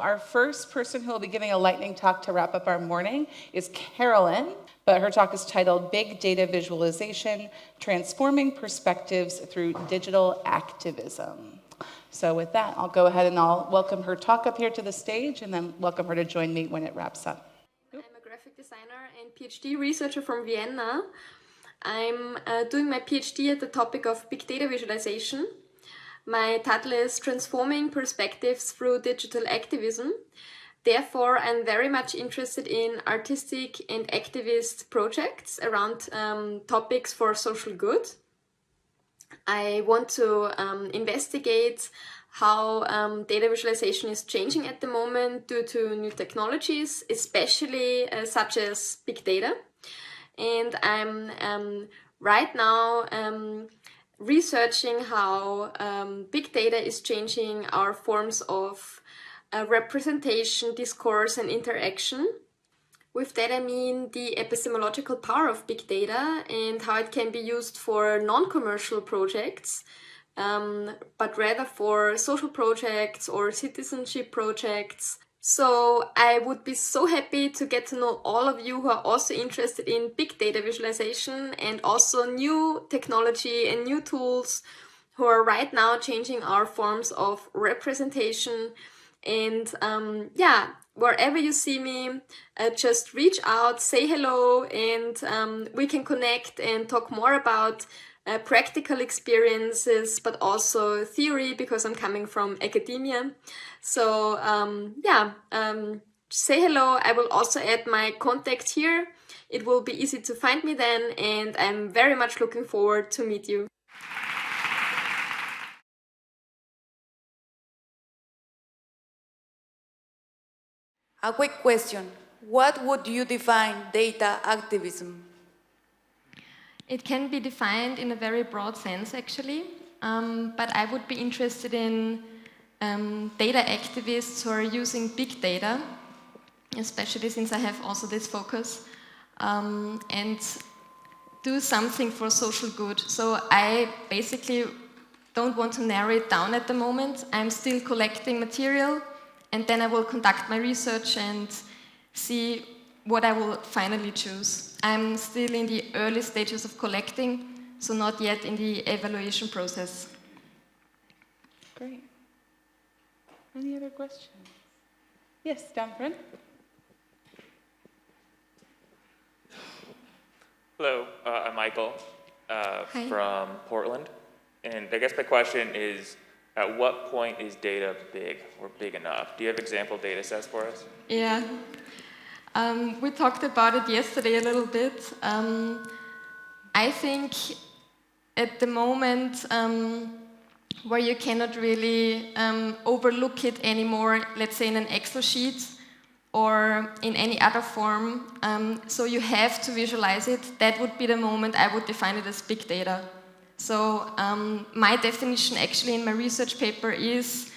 Our first person who will be giving a lightning talk to wrap up our morning is Carolyn, but her talk is titled Big Data Visualization, Transforming Perspectives Through Digital Activism. So with that, I'll go ahead and I'll welcome her talk up here to the stage and then welcome her to join me when it wraps up. I'm a graphic designer and PhD researcher from Vienna. I'm doing my PhD at the topic of big data visualization. My title is Transforming Perspectives Through Digital Activism. Therefore, I'm very much interested in artistic and activist projects around topics for social good. I want to investigate how data visualization is changing at the moment due to new technologies, especially such as big data. And I'm right now researching how big data is changing our forms of representation, discourse, and interaction. With that, I mean the epistemological power of big data and how it can be used for non-commercial projects, but rather for social projects or citizenship projects. So I would be so happy to get to know all of you who are also interested in big data visualization and also new technology and new tools who are right now changing our forms of representation. And wherever you see me, just reach out, say hello, and we can connect and talk more about practical experiences, but also theory, because I'm coming from academia. So say hello. I will also add my contact here. It will be easy to find me then, and I'm very much looking forward to meet you. A quick question. What would you define data activism? It can be defined in a very broad sense, actually, but I would be interested in data activists who are using big data, especially since I have also this focus, and do something for social good. So I basically don't want to narrow it down at the moment. I'm still collecting material, and then I will conduct my research and see what I will finally choose. I'm still in the early stages of collecting, so not yet in the evaluation process. Great. Any other questions? Yes, down front. Hello, I'm Michael from Portland. And I guess my question is, at what point is data big or big enough? Do you have example data sets for us? Yeah. We talked about it yesterday a little bit. I think at the moment where you cannot really overlook it anymore, let's say in an Excel sheet or in any other form, so you have to visualize it, that would be the moment I would define it as big data. So my definition actually in my research paper is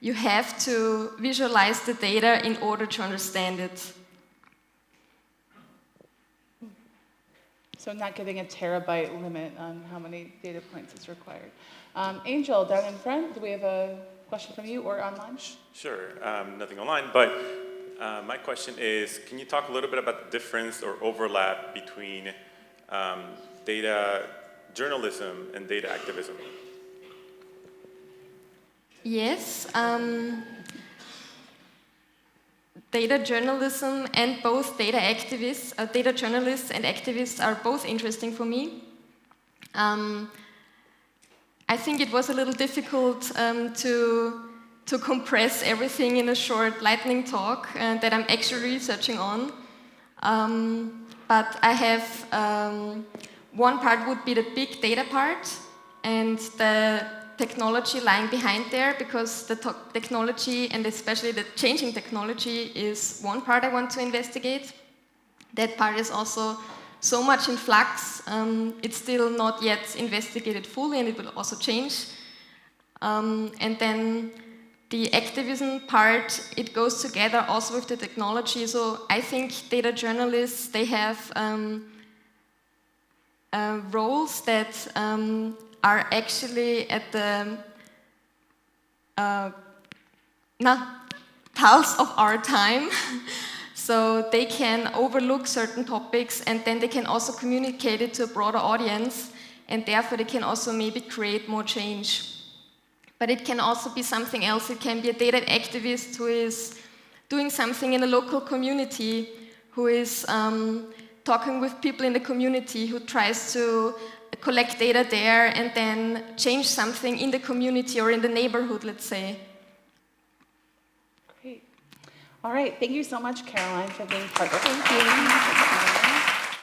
you have to visualize the data in order to understand it. So not giving a terabyte limit on how many data points is required. Angel, down in front, do we have a question from you or online? Sure, nothing online, but my question is, can you talk a little bit about the difference or overlap between data journalism and data activism? Yes, data journalism and both data activists, data journalists and activists are both interesting for me. I think it was a little difficult to compress everything in a short lightning talk that I'm actually researching on. But I have one part would be the big data part and the technology lying behind there, because the technology and especially the changing technology is one part I want to investigate. That part is also so much in flux. It's still not yet investigated fully, and it will also change. And then the activism part, it goes together also with the technology. So I think data journalists, they have roles that are actually at the pulse of our time. So they can overlook certain topics and then they can also communicate it to a broader audience, and therefore they can also maybe create more change. But it can also be something else. It can be a data activist who is doing something in a local community, who is talking with people in the community, who tries to collect data there and then change something in the community or in the neighborhood, let's say. Great. All right, thank you so much, Caroline, for being part of it. Thank you.